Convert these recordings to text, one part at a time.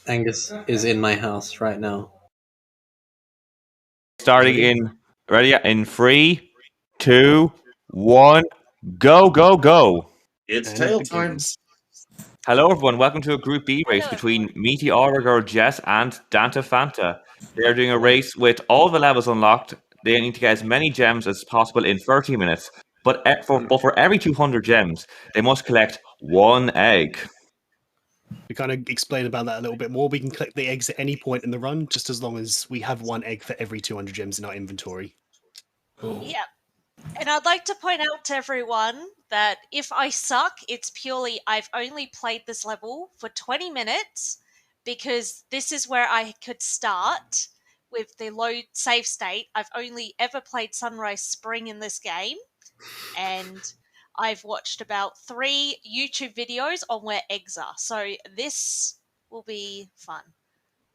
Angus is in my house right now. Starting in ready in 3, 2, 1, go, go, go. It's tail time. Hello everyone, welcome to a Group B race between Meteora Girl Jess and Danta Fanta. They are doing a race with all the levels unlocked. They need to get as many gems as possible in 30 minutes. But for every 200 gems, they must collect one egg. We kind of explain about that a little bit more. We can collect the eggs at any point in the run, just as long as we have one egg for every 200 gems in our inventory. Cool. Yeah. And I'd like to point out to everyone that if I suck, it's purely I've only played this level for 20 minutes because this is where I could start with the low save state. I've only ever played Sunrise Spring in this game, and I've watched about 3 YouTube videos on where eggs are. So this will be fun.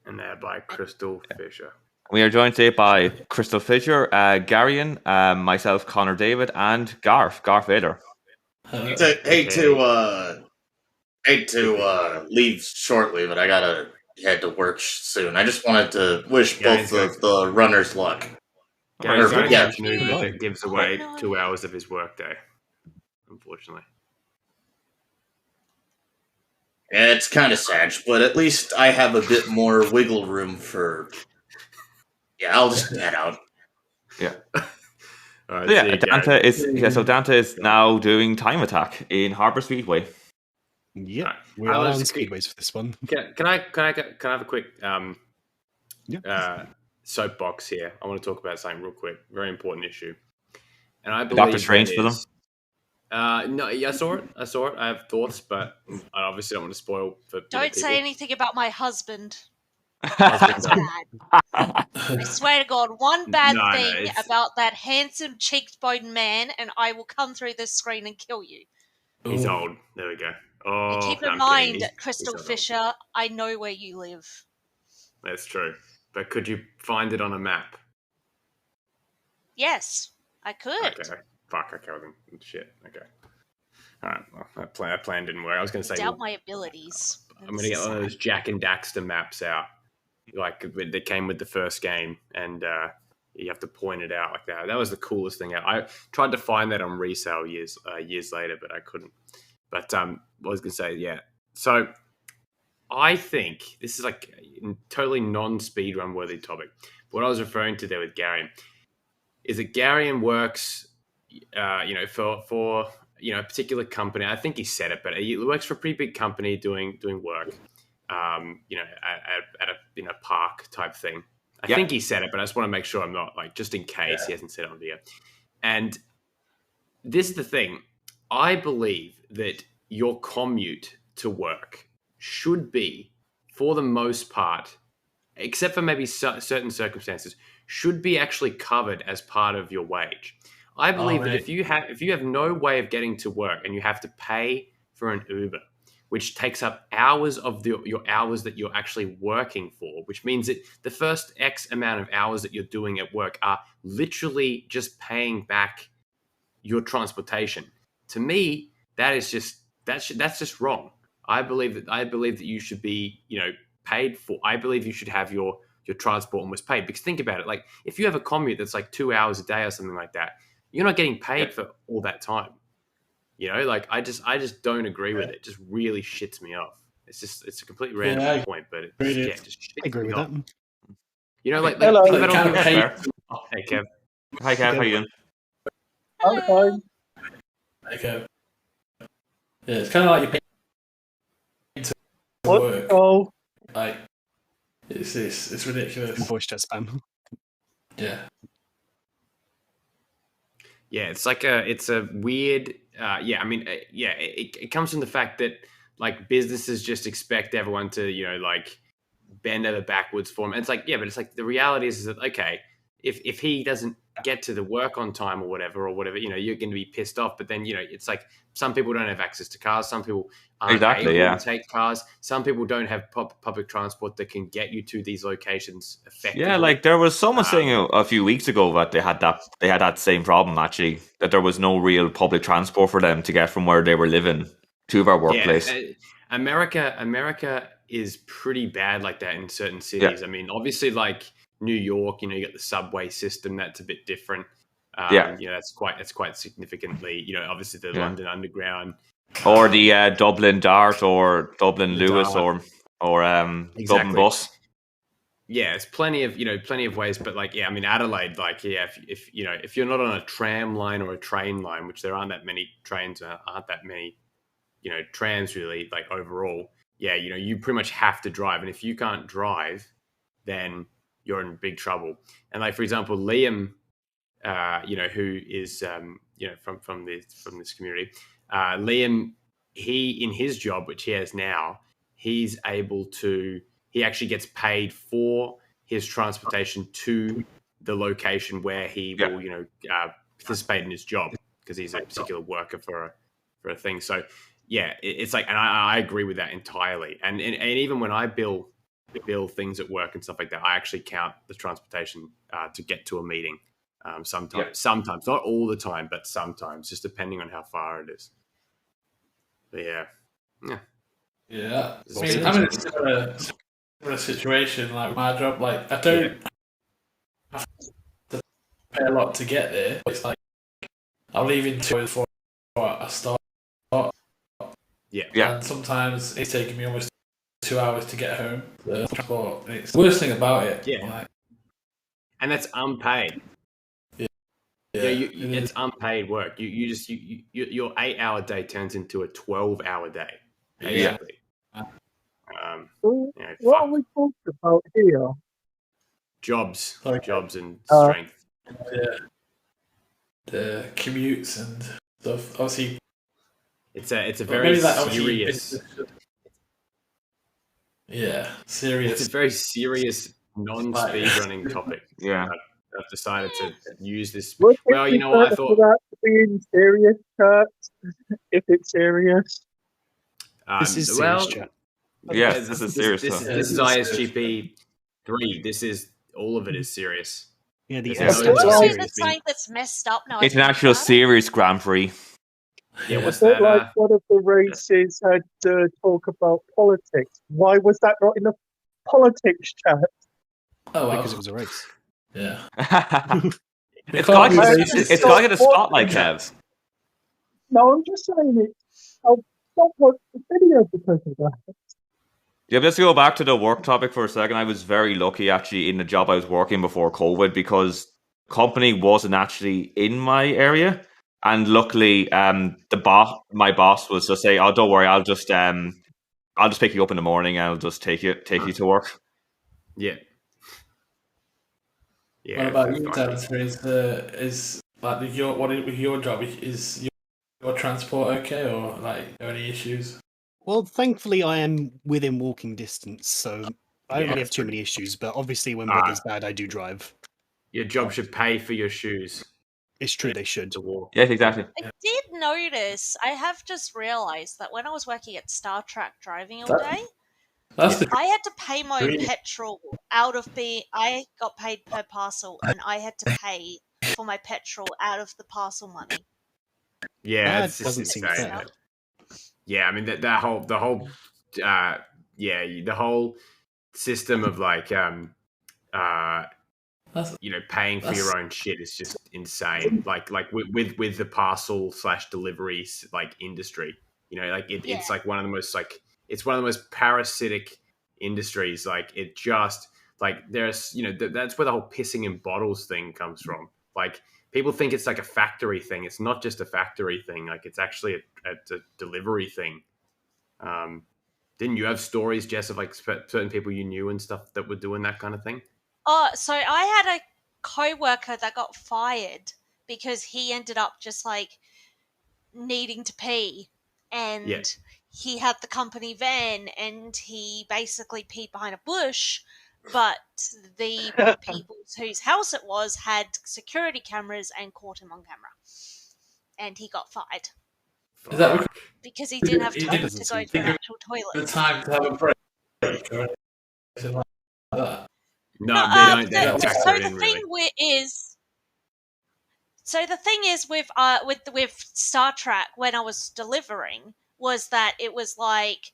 And they're by Crystal Fisher. We are joined today by Crystal Fisher, Garion, myself, Connor David, and Garth Vader. Hate to leave shortly, but I gotta head to work soon. I just wanted to wish both of the runners luck. It gives away 2 hours of his workday, unfortunately. Yeah, it's kind of sad, but at least I have a bit more wiggle room for... Yeah, I'll just head out. Yeah. Right, Danta is now doing time attack in Harbour Speedway. Yeah, we're on speedways for this one. Can I have a quick soapbox here? I want to talk about something real quick. Very important issue. And I believe Doctor Strange for them. No, yeah, I saw it. I have thoughts, but I obviously don't want to spoil for. Don't people. say anything about my husband. That's bad. I swear to God, one bad thing about that handsome cheekbone man, and I will come through this screen and kill you. He's old. There we go. Oh, and keep in mind, Crystal Fisher, I know where you live. That's true. But could you find it on a map? Yes, I could. Okay. Fuck, I killed him. Shit. Okay. All right. Well, that plan didn't work. I was going to say... doubt my abilities. I'm going to get one of those Jack and Daxter maps out. Like, that came with the first game. And you have to point it out like that. That was the coolest thing. I tried to find that on resale years later, but I couldn't. But what I was going to say, yeah. So I think this is like a totally non-speedrun worthy topic. What I was referring to there with Garion is that Garion works, for a particular company. I think he said it, but he works for a pretty big company doing work, at a park type thing. I think he said it, but I just want to make sure I'm not just in case he hasn't said it on video. And this is the thing. I believe that your commute to work should be, for the most part, except for maybe certain circumstances, should be actually covered as part of your wage. I believe that if you have no way of getting to work and you have to pay for an Uber, which takes up hours of your hours that you're actually working for, which means that the first X amount of hours that you're doing at work are literally just paying back your transportation. To me, that's just wrong. I believe that you should be, paid for. I believe you should have your transport almost paid, because think about it. Like, if you have a commute that's like 2 hours a day or something like that, you're not getting paid for all that time. I just don't agree with it. It just really shits me off. It's a completely random point, but it just shits I agree with that. Hello. Hey, Kev. Hi, Kev. How you doing? I'm fine. Okay. Yeah, it's kind of like you're paying to work. Oh. Like, it's ridiculous. Voice chat spam. Yeah. Yeah, it's a weird. It comes from the fact that businesses just expect everyone to bend over backwards for them. And it's but the reality is that if he doesn't get to the work on time or whatever, you're going to be pissed off. But then it's some people don't have access to cars. Some people aren't able to take cars. Some people don't have public transport that can get you to these locations effectively. Yeah, there was someone saying a few weeks ago that they had that same problem, actually, that there was no real public transport for them to get from where they were living to their workplace. America is pretty bad like that in certain cities. I mean, obviously, like New York, you got the subway system. That's a bit different. That's quite significantly. Obviously the London Underground, or the Dublin Dart, or Dublin Lewis, Dart. or Exactly. Dublin Bus. Yeah, it's plenty of ways, but I mean, Adelaide, if you're not on a tram line or a train line, which there aren't that many trains, aren't that many, trams really, like overall, you pretty much have to drive, and if you can't drive, then you're in big trouble. And like, for example, Liam, who is from this community, Liam, he, in his job, which he has now, he actually gets paid for his transportation to the location where he will, participate in his job, because he's a particular worker for a thing. So it's like, and I agree with that entirely. And even when I bill things at work and stuff like that, I actually count the transportation to get to a meeting. Sometimes, not all the time, but sometimes, just depending on how far it is. But yeah. I mean, I'm in a similar situation. Like my job, like I don't have to pay a lot to get there. It's like I'll leave in 2 hours before I start. And sometimes it's taking me almost 2 hours to get home. Transport. It's the worst thing about it. And that's unpaid. It's unpaid work. Your 8-hour day turns into a 12-hour day. Basically. What are we talking about here? Jobs and strength. The commutes and stuff. Obviously, it's a very serious. Serious. It's a very serious non-speedrunning topic. I've decided to use this. Well, you know what I thought. That being serious, chat. If it's serious, this is serious, chat. Yes, this is serious. This is ISGP 3. This is all of it is serious. Yeah, the sign that's messed up now. International Series Grand Prix. Yeah, what's that? Like one of the races had talk about politics. Why was that not in the politics chat? Oh, because it was a race. Yeah. It's got to get a spotlight, Kev. No, I'm just saying it. I'll stop watching the video because of that. Yeah, but let's go back to the work topic for a second. I was very lucky, actually, in the job I was working before COVID, because the company wasn't actually in my area. And luckily, my boss was just say, "Oh, don't worry, I'll just pick you up in the morning, and I'll just take you to work." Yeah. What about you, Danta? Is like your job? Is your transport okay, or like are any issues? Well, thankfully, I am within walking distance, so I don't really have too many issues. But obviously, when weather's bad, I do drive. Your job should pay for your shoes. It's true, they should. Yes, exactly. I did notice, I have just realised that when I was working at Star Trek driving all day, I had to pay my own petrol I got paid per parcel, and I had to pay for my petrol out of the parcel money. Yeah, that doesn't seem fair. Yeah, I mean the whole system of like paying for your own shit is just insane. Like with the parcel / delivery like industry, it's like one of the most it's one of the most parasitic industries. Like it just like there's that's where the whole pissing in bottles thing comes from. Like people think it's like a factory thing. It's not just a factory thing. Like it's actually a delivery thing. Didn't you have stories, Jess, of like certain people you knew and stuff that were doing that kind of thing? Oh, so I had a co-worker that got fired because he ended up just like needing to pee, and he had the company van, and he basically peed behind a bush, but the people whose house it was had security cameras and caught him on camera, and he got fired. Is that because he didn't have time to go to the actual toilet? The time to have a break or anything like that. No, they don't. So the thing is with Star Trek, when I was delivering, was that it was like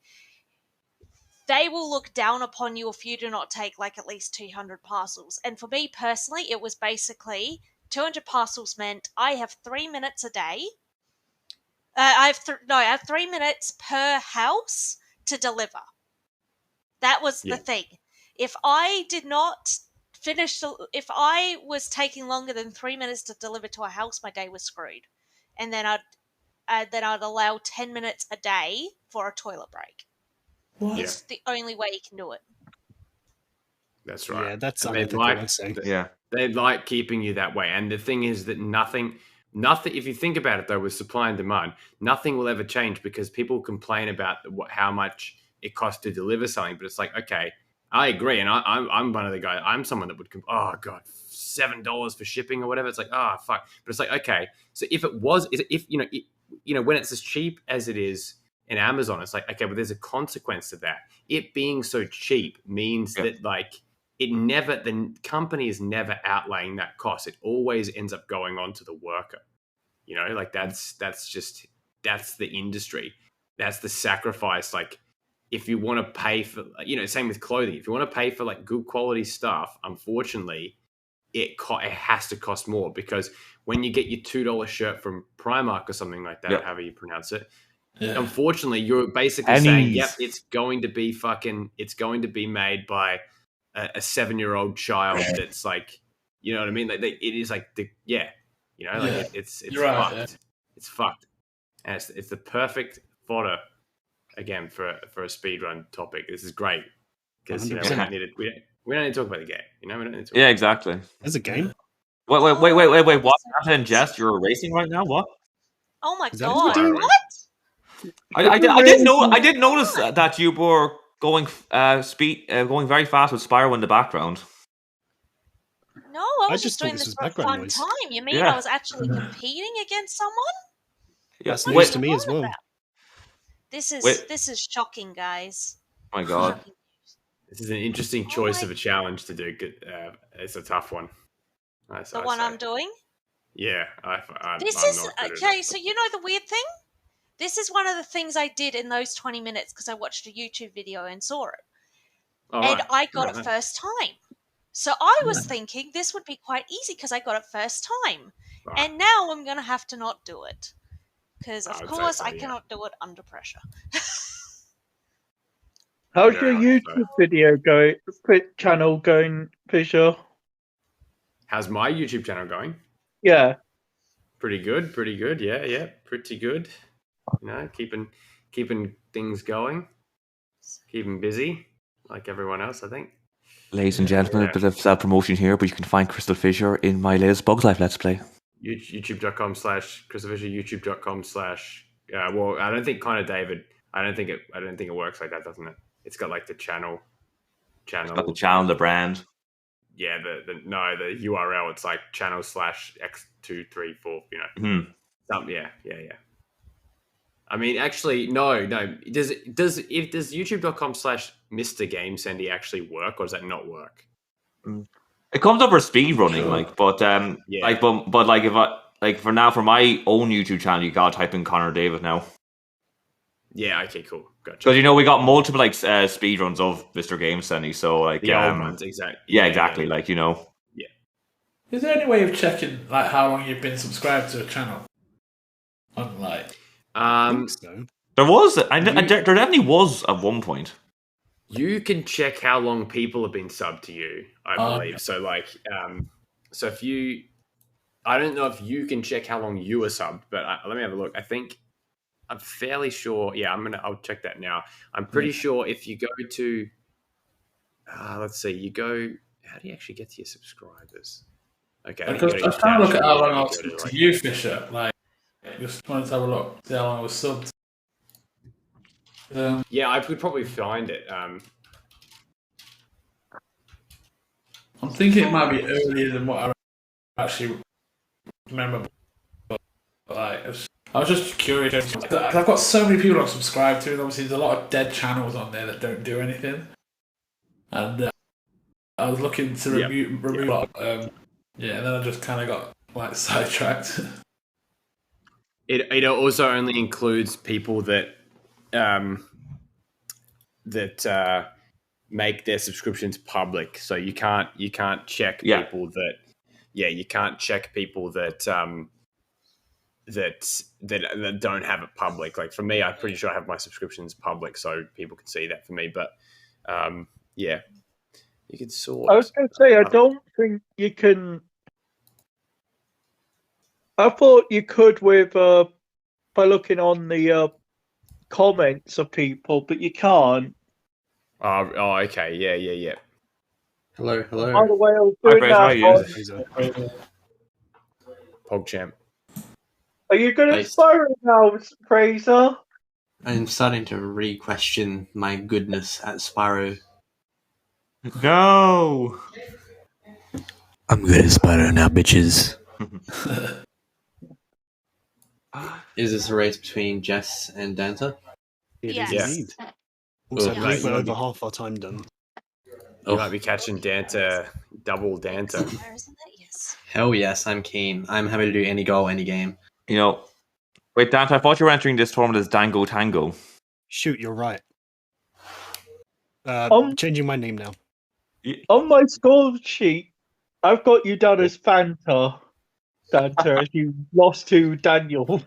they will look down upon you if you do not take like at least 200 parcels. And for me personally, it was basically 200 parcels meant I have 3 minutes a day. I have 3 minutes per house to deliver. That was the thing. If I did not if I was taking longer than 3 minutes to deliver to a house, my day was screwed. And then I'd allow 10 minutes a day for a toilet break. What? It's the only way you can do it. That's right. Yeah, that's And unethical, I'd say. They like keeping you that way. And the thing is that nothing, if you think about it though, with supply and demand, nothing will ever change because people complain about how much it costs to deliver something. But it's like, okay, I agree. And I'm one of the guys, I'm someone that would, oh God, $7 for shipping or whatever. It's like, oh, fuck. But it's like, okay, so if it was, when it's as cheap as it is in Amazon, it's like, okay, but there's a consequence to that. It being so cheap means that like, the company is never outlaying that cost. It always ends up going on to the worker. Like that's the industry. That's the sacrifice. Like if you want to pay for, same with clothing. If you want to pay for like good quality stuff, unfortunately, it has to cost more because when you get your $2 shirt from Primark or something like that, however you pronounce it, unfortunately, you're basically saying, yep, it's going to be made by a 7-year-old child that's like, you know what I mean? Like it is like it's right, fucked. It's fucked, and it's the perfect fodder again for a speedrun topic. This is great because we don't need to talk about the game. We don't need to. Yeah, exactly. There's a game. Wait! What? Danta and Jess, you're racing right now? What? Oh my Is that god! what? What? I didn't notice that you were going going very fast with Spyro in the background. No, I was just just doing thought this this was for a background fun noise. time. You mean I was actually competing against someone? That's Wait. news to me as well. This is shocking, guys. Oh my god. Shocking. This is an interesting choice of a challenge to do. It's a tough one. The one I'm doing? Yeah. This is okay. So you know the weird thing? This is one of the things I did in those 20 minutes because I watched a YouTube video and saw it. And I got it first time. So I was thinking this would be quite easy because I got it first time. Right. And now I'm going to have to not do it. Because, of I would course, say so, I cannot do it under pressure. How's your YouTube video channel going, Fisher? How's my YouTube channel going? Yeah. Pretty good. Yeah, pretty good. Keeping things going, keeping busy, like everyone else, I think. Ladies and gentlemen, a bit of self-promotion here, but you can find Crystal Fisher in my latest Bugs Life Let's Play. YouTube.com/Crystal Fisher, YouTube.com/ well, I don't think Connor David, I don't think it works like that, doesn't it? It's got like the channel. It's got the channel, the brand. Yeah, the URL, it's like channel/x234, Yeah. I mean, actually, no. Does YouTube.com/Mr. Game Sandy actually work, or does that not work? It comes up for speed running, but if I for now for my own YouTube channel, you gotta type in Connor David now. Yeah. Okay. Cool. Gotcha. Because we got multiple speed runs of Mr. Game Sandy, so the old ones, exactly. Yeah, exactly. Yeah. Yeah. Is there any way of checking how long you've been subscribed to a channel? I think so. There was. There definitely was at one point. You can check how long people have been subbed to you, I believe. So so if you, I don't know if you can check how long you were subbed, but let me have a look. I'm fairly sure. Yeah, I'll check that now. I'm pretty sure if you go to, let's see, you go. How do you actually get to your subscribers? Okay, I was trying to look at how long I was subbed to you, Fisher. Just wanted to have a look, see how long I was subbed. Yeah, I could probably find it. I'm thinking it might be earlier than what I actually remember. I was just curious. I've got so many people I'm subscribed to, and obviously there's a lot of dead channels on there that don't do anything. And I was looking to remove a lot. And then I just kind of got sidetracked. It also only includes people that that make their subscriptions public, so you can't check Yeah. people that you can't check people that that don't have it public. Like for me, I'm pretty sure I have my subscriptions public, so people can see that for me. But yeah, you can sort. I was going to say, I don't think you can. I thought you could with by looking on the comments of people, but you can't. Oh, okay, yeah. Hello, By hello. the way, I was Hi, doing Fraser, how that. are you? Fraser. PogChamp. Are you good at Nice. Spyro now, Fraser? I'm starting to re-question my goodness at Spyro. No. I'm good at Spyro now, bitches. Is this a race between Jess and Danta? It Yes. is indeed. Also, I Oh, believe mate, we're you over might half our time done. You might be catching Danta, double Danta. Where isn't it? Yes. Hell yes, I'm keen. I'm happy to do any goal, any game. You know, wait, Dante, I thought you were entering this tournament as Dango Tango. Shoot, you're right. Changing my name now. On my score sheet, I've got you down as Fanta. Danta, as you lost to Daniel.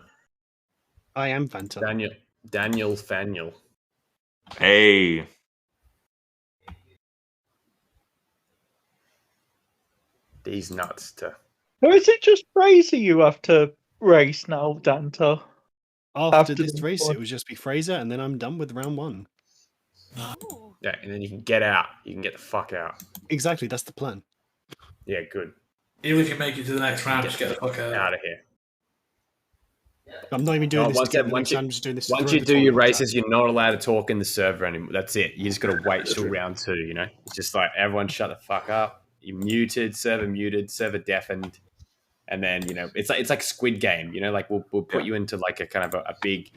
I am Fanta. Daniel Faniel. Hey. These nuts to. Or is it just Fraser you have to race now, Danta? After After this this race, one. it would just be Fraser, and then I'm done with round one. Ooh. Yeah, and then you can get out. You can get the fuck out. Exactly, that's the plan. Yeah, good. Even if you make it to the next round, just get the fuck out. Out of here. I'm not even doing No, this once to get that- the once next you- round, I'm just doing this Once to you throw do the your tournament races, you're not allowed to talk in the server anymore. That's it. You just got to wait till round 2. You know, it's just like everyone shut the fuck up. You're muted, server deafened, and then it's like Squid Game. You know, like we'll put you into like a kind of a big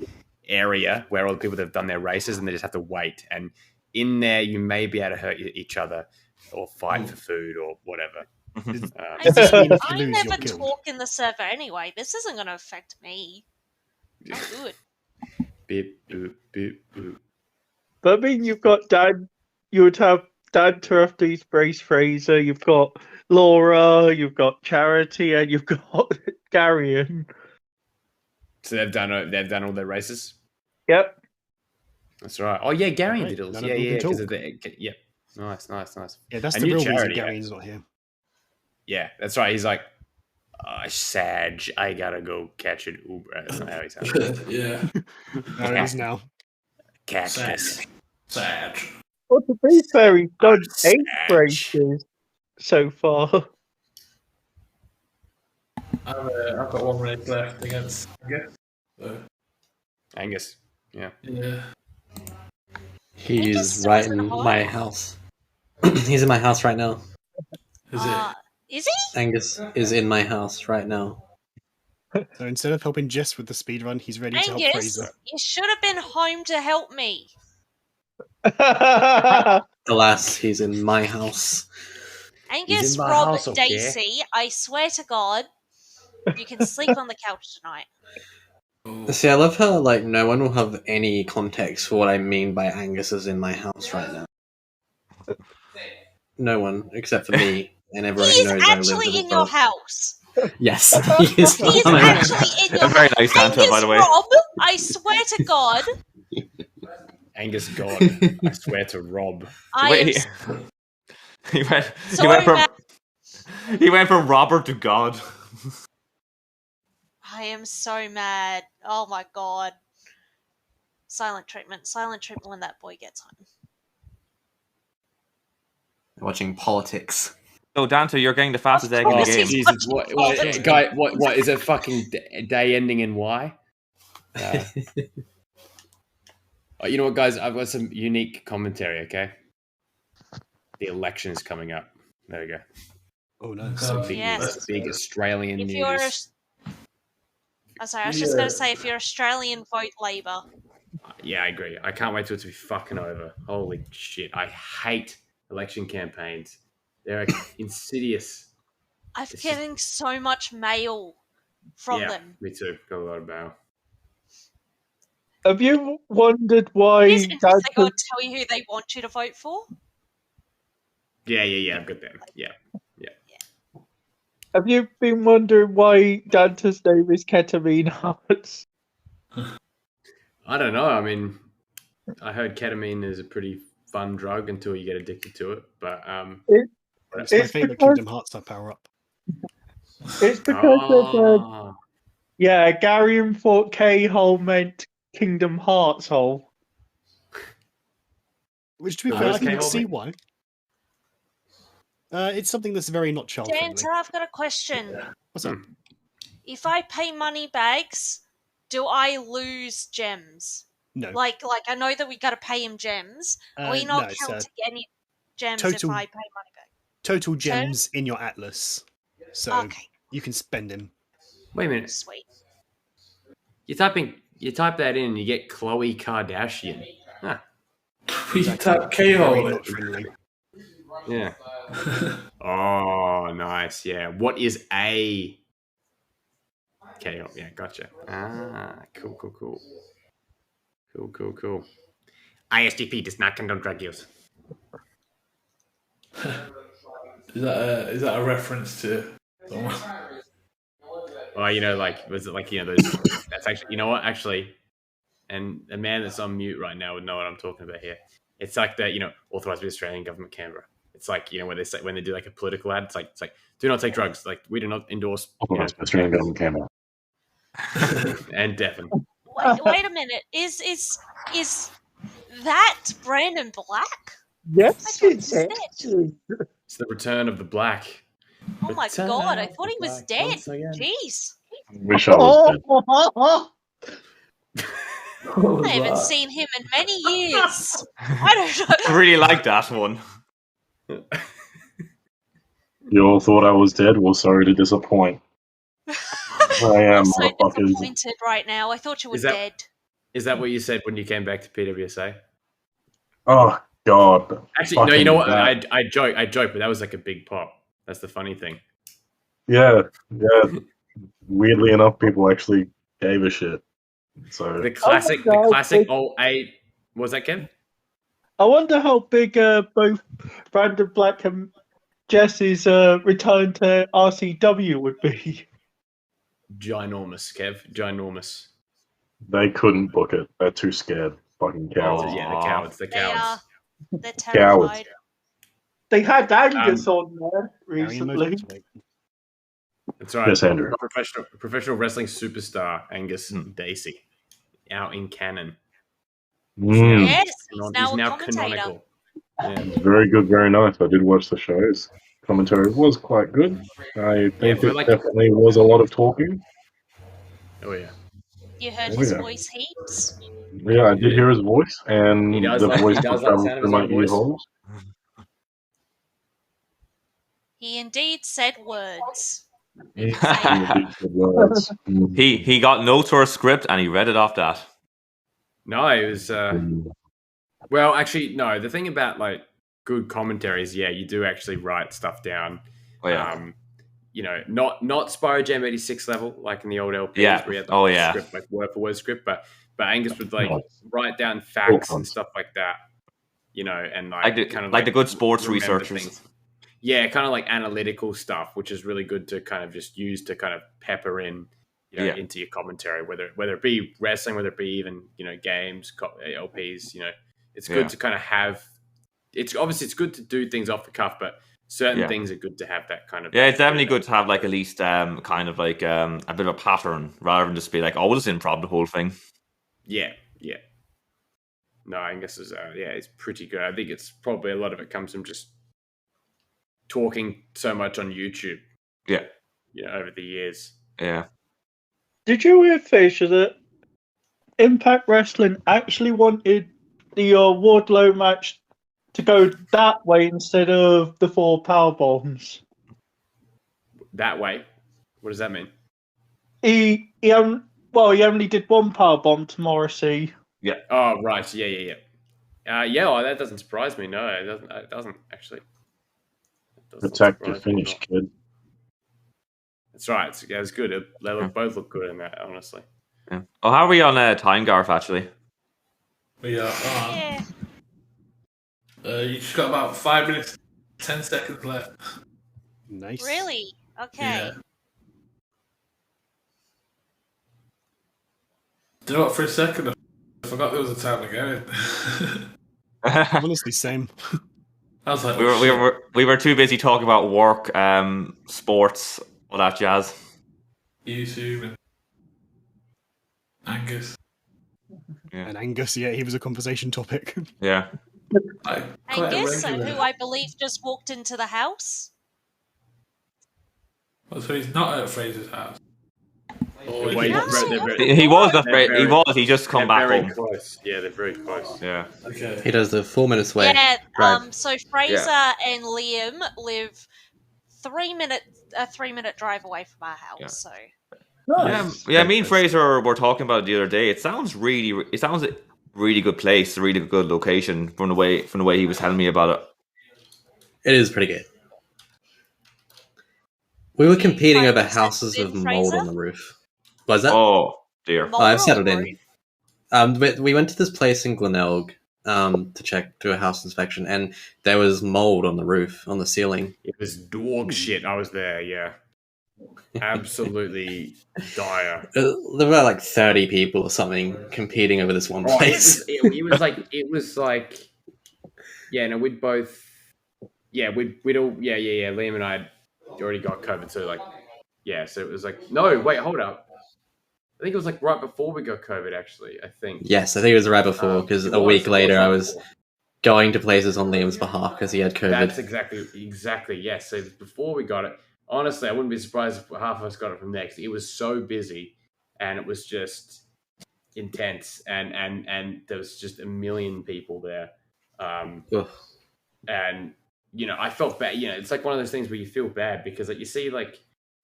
area where all the people that have done their races, and they just have to wait. And in there, you may be able to hurt each other or fight for food or whatever. I Does this mean, mean if you I lose, never you're killed? talk in the server anyway. This isn't going to affect me. I'm good. Beep boop boop boop. But I mean, you've got Dan. You would have Danta after he's Brace Fraser. You've got Laura. You've got Charity, and you've got Garion. So they've done all their races. Yep. That's right. Oh yeah, Gary Right, did all. none Yeah, of them yeah. can Because talk. of the yeah. Nice. Yeah, that's And the you real reason Charity, Gary's not here. Yeah, that's right. He's like, Sag, I gotta go catch an Uber. That's not how he sounds. Yeah. No, it is now. Catch Sag. this. Sad. Well, to be fair, he's done 8 Sag. races so far. I've got one race left against Angus. So, Angus. Yeah. yeah. He's just right doesn't in hold. my house. He's in my house right now. Is it? Is he? Angus is in my house right now. So instead of helping Jess with the speed run, he's ready to help Angus, Fraser. you should have been home to help me. Alas, he's in my house. Angus, in my Rob, house, okay? Daisy, I swear to God, you can sleep on the couch tonight. See, I love how like no one will have any context for what I mean by Angus is in my house right now. No one except for me and He everyone is who knows I live actually with in a your dog. house. Yes, he is. He is Oh my God. actually in your Very house. nice Danta, Angus, by the way. Rob, I swear to God, Angus God. I swear to Rob. I Wait, am he went. so he went from. mad. He went from Robert to God. I am so mad. Oh my God. Silent treatment when that boy gets home. Watching politics. So Dante, you're getting the fastest egg in the course game. he's Jesus, watching what, politics. guy? What is a fucking day ending in Y? You know what, guys? I've got some unique commentary. Okay, the election is coming up. There we go. Oh no. Big Yes. news. Big Australian If news. you're sorry, I was just going to say, if you're Australian, vote Labor. Yeah, I agree. I can't wait till it to be fucking over. Holy shit! I hate election campaigns. They're insidious. I'm It's just- getting so much mail from Yeah, them. me too. Got a lot of mail. Have you wondered It is why interesting. I'll Danta, tell you who they want you to vote for. Yeah. I've got them. Yeah. have you been wondering why Danta's name is Ketamine Hearts? I don't know. I mean, I heard ketamine is a pretty fun drug until you get addicted to it. But It, It's my it's favourite because Kingdom Hearts type power up. it's because of oh, Gary thought K-hole meant Kingdom Hearts hole. Which, to be Who fair, is I can K-hole see mean? why. It's something that's very not child friendly. Danta, I've got a question. What's up? If I pay money bags, do I lose gems? No. Like I know that we got to pay him gems. Are we No, not it's, counting any gems if total- I pay money back? Total gems in your atlas. So Okay, you can spend him. wait a minute. sweet. You type that in, and you get Khloe Kardashian. Huh. We tap Very K-hole. not friendly. Yeah. Oh, nice. Yeah. What is a KO? Yeah, gotcha. Ah, cool. ISGP does not condone drug use. Is that a reference to someone? Well, was it those? That's actually, you know what? Actually, and a man that's on mute right now would know what I'm talking about here. It's like that, authorized by the Australian government, Canberra. It's like, when they do like a political ad, it's like do not take drugs. Like, we do not endorse Australian government camera. and Devon. Wait a minute. Is that Brandon Black? Yes, I thought it's he was dead. actually. It's the return of the black. Oh my Return god! I of thought the he was black dead. once again. Jeez, Wish I was dead. I haven't seen him in many years. I don't know. I really like that one. You all thought I was dead? Well, sorry to disappoint. I am, I'm so motherfuckers. disappointed right now. I thought you were Is that- dead. Is that what you said when you came back to PWSA? Oh, God. Actually, no. You know what? Fucking I joke, but that was like a big pop. That's the funny thing. Yeah. Weirdly enough, people actually gave a shit. So, The classic, God, the classic big- old eight. What was that, Kev? I wonder how big both Brandon Black and Jesse's return to RCW would be. Ginormous, Kev. Ginormous. they couldn't book it. They're too scared. Fucking cowards. Oh. Yeah, the cowards. The They are. cowards. They're terrified. They had Angus on there Very recently. emotional. That's right. Yes, Andrew. Professional wrestling superstar Angus Dacey, out in canon. Yes, he's now He's a now commentator. canonical. Yeah. Very good, very nice. I did watch the shows. Commentary was quite good. I think for it like- definitely was a lot of talking. Oh yeah. You heard Oh, his yeah. voice heaps. Yeah, I did hear his voice, and He does the like- voice he does will like travel the sound of through his my own voice. ear holes. He indeed said words. Indeed, the words. He got notes or a script and he read it off that. No, it was. Well, actually, no. The thing about like good commentary is, yeah, you do actually write stuff down. Oh yeah. Not Spyro Jam 86 level like in the old LPs Yeah. where you had Oh, like, yeah. script, like word for word script, but Angus would like write down facts and stuff like that, and like the good sports remember researchers. things. Yeah, kind of like analytical stuff, which is really good to kind of just use to kind of pepper in, into your commentary, whether it be wrestling, whether it be even games, LPs. It's good to kind of have. It's good to do things off the cuff, but certain things are good to have that kind of. Yeah, it's definitely good to have like at least kind of like a bit of a pattern rather than just be like, oh, just improv the whole thing. Yeah. No, I guess it's pretty good. I think it's probably a lot of it comes from just talking so much on YouTube. Yeah. Over the years. Yeah. Did you hear, Fisher, that Impact Wrestling actually wanted the Wardlow match to go that way instead of the 4 power bombs? That way. What does that mean? He only did 1 power bomb to Morrissey. Yeah. Oh, right. Yeah. Well, that doesn't surprise me. No, it doesn't actually. Protect your finish, kid. That's right. It's good. They both look good in that, honestly. Yeah. Oh, how are we on time, Garth? Actually, We are on. Yeah. You just got about 5 minutes, 10 seconds left. Nice. Really? Okay. Yeah. Do you know what? For a second, I forgot there was a time to go in. Honestly, same. I was like, we were too busy talking about work, sports, all that jazz. YouTube and Angus. And Angus, yeah, he was a conversation topic. Yeah. Angus, who I believe just walked into the house. Oh, so he's not at Fraser's house. Or Wait, He was afraid. He was. He just come back very home. Close. Yeah, they're very close. Yeah. Okay. He does the 4 minutes way. Yeah. drive. So Fraser and Liam live 3 minute a 3 minute drive away from our house. Yeah. So. Yeah. Me and Fraser were talking about it the other day. It sounds a really good place, a really good location from the way he was telling me about it. It is pretty good. We were competing over houses with mold on the roof. Was that? Oh dear! I've settled in. We went to this place in Glenelg to do a house inspection, and there was mold on the roof, on the ceiling. It was dog shit. I was there. Yeah, absolutely dire. There were like 30 people or something competing over this one place. It was like, yeah. No, we'd both. Yeah, we'd all. Yeah. Liam and I had already got COVID, so like, yeah. So it was like, no, wait, hold up. I think it was like right before we got COVID, actually. I think. Yes, I think it was right before, because a week later I was going to places on Liam's behalf because he had COVID. That's exactly, yes. So before we got it, honestly, I wouldn't be surprised if half of us got it from next. It was so busy, and it was just intense, and there was just a million people there. And, I felt bad. It's like one of those things where you feel bad because like you see like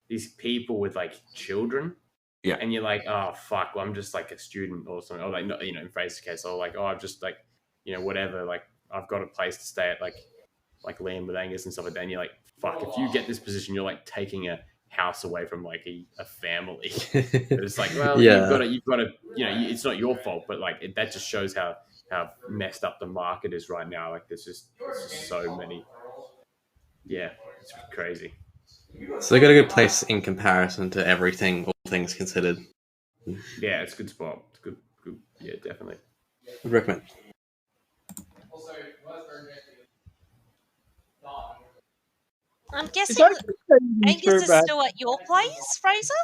these people with like children. Yeah. And you're like, oh, fuck, well, I'm just like a student or something. Or like, no, in Fraser's case, or like, oh, I'm just like, whatever. Like, I've got a place to stay at, like Liam with Angus and stuff like that. And you're like, fuck, if you get this position, you're like taking a house away from like a family. But it's like, well, you've got to, it's not your fault, but like that just shows how messed up the market is right now. Like, there's just so many. Yeah, it's crazy. So they got a good place in comparison to everything, all things considered. Yeah, it's a good spot. It's good. Yeah, definitely. Would recommend. I'm guessing Angus is still at your place, Fraser?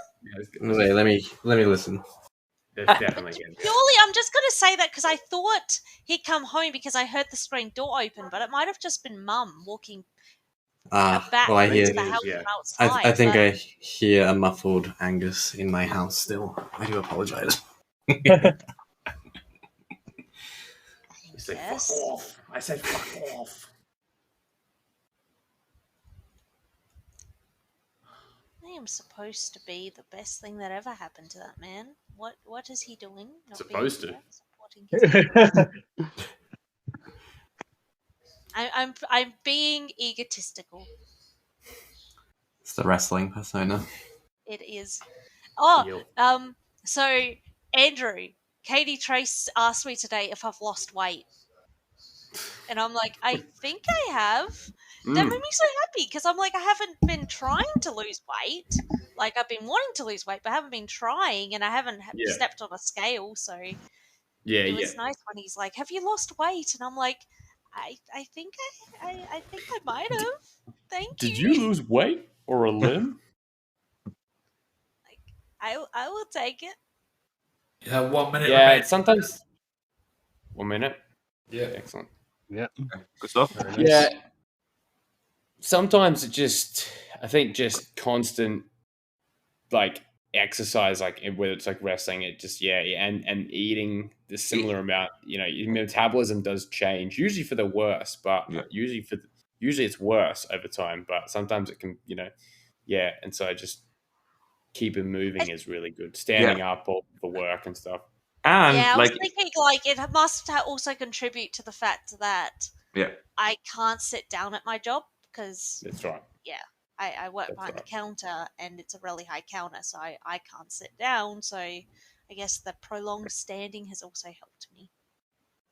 Wait, let me listen. Definitely. Purely, I'm just going to say that because I thought he'd come home because I heard the screen door open, but it might have just been Mum walking back I hear. into the house from outside. I think I hear a muffled Angus in my house still. I do apologize. You say fuck off. I said fuck off. I am supposed to be the best thing that ever happened to that man. What is he doing? Not supposed being to. supporting his I'm being egotistical. It's the wrestling persona. It is. So Andrew, Katie Trace asked me today if I've lost weight. And I'm like, I think I have. That made me so happy because I'm like, I haven't been trying to lose weight. Like, I've been wanting to lose weight, but I haven't been trying, and I haven't stepped on a scale. So it was nice when he's like, "Have you lost weight?" And I'm like, I think I might have. Thank you. Did you lose weight or a limb? I will take it. You have 1 minute. Yeah, it's sometimes 1 minute. Yeah, excellent. Yeah, good stuff. Nice. Yeah, sometimes I think just constant like exercise, like whether it's like wrestling, it just and eating the similar amount. Your metabolism does change, usually for the worse, but usually it's worse over time. But sometimes it can, and so just keeping moving is really good. Standing up for work and stuff. And I was thinking like it must also contribute to the fact that I can't sit down at my job because that's right. Yeah, I work behind the counter and it's a really high counter, so I can't sit down. So I I guess the prolonged standing has also helped me.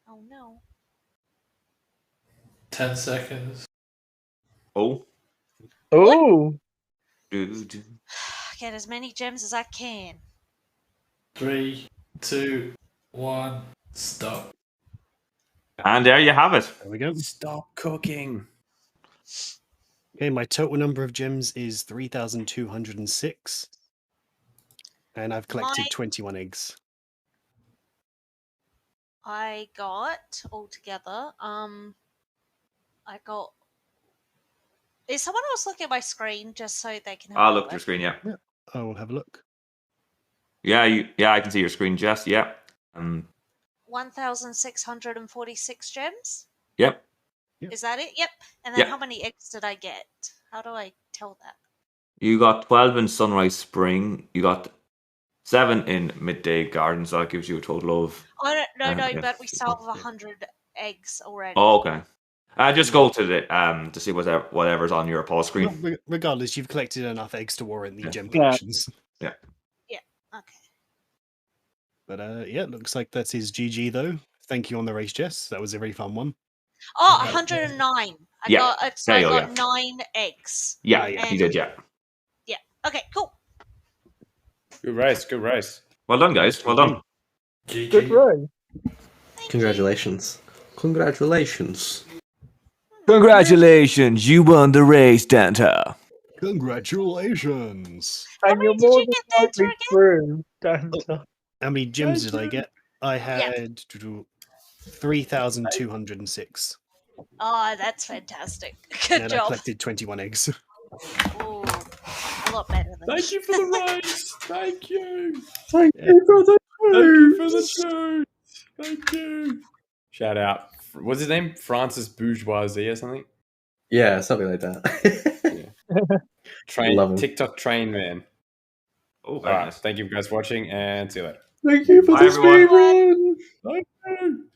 Oh no. 10 seconds. Oh. Oh, Dude. Get as many gems as I can. 3, 2, 1, stop. And there you have it. There we go. Stop cooking. Okay, my total number of gems is 3,206. And I've collected 21 eggs. I got altogether. I got. Is someone else looking at my screen just so they can have I'll a look at your screen, yeah. I will have a look. Yeah, I can see your screen, Jess, yeah. 1,646 gems? Yep. Is that it? Yep. And then Yep. how many eggs did I get? How do I tell that? You got 12 in Sunrise Spring. You got 7 in Midday Garden, so that gives you a total of... Oh, no, yeah. but we still have 100 eggs already. Oh, okay. Just go to the to see whatever's on your pause screen. Regardless, you've collected enough eggs to warrant the gem Yeah. collections. Yeah. Yeah, okay. But yeah, it looks like that is GG though. Thank you on the race, Jess. That was a very fun one. Oh, 109. I got 9 eggs. Yeah, And- you did, yeah. Yeah. Okay, cool. Good race. Good race. Well done, guys. Well done. good race. Congratulations. Congratulations. Congratulations, you won the race, Danta. Congratulations. And you're many did more you than get, Danta, likely again? through, Danta. How many gems did I get? I had 3,206. Oh, that's fantastic. Good And job. I collected 21 eggs. Ooh, a lot better than Thank you for the race. Thank you. Thank you for the Thank you for the show. Thank you. Shout out. What's his name? Francis Bourgeoisie or something? Yeah, something like that. Love him. TikTok train man. Oh, All right. Thank you guys for watching and see you later. Thank you for Bye, the everyone. speedrun. Thank you.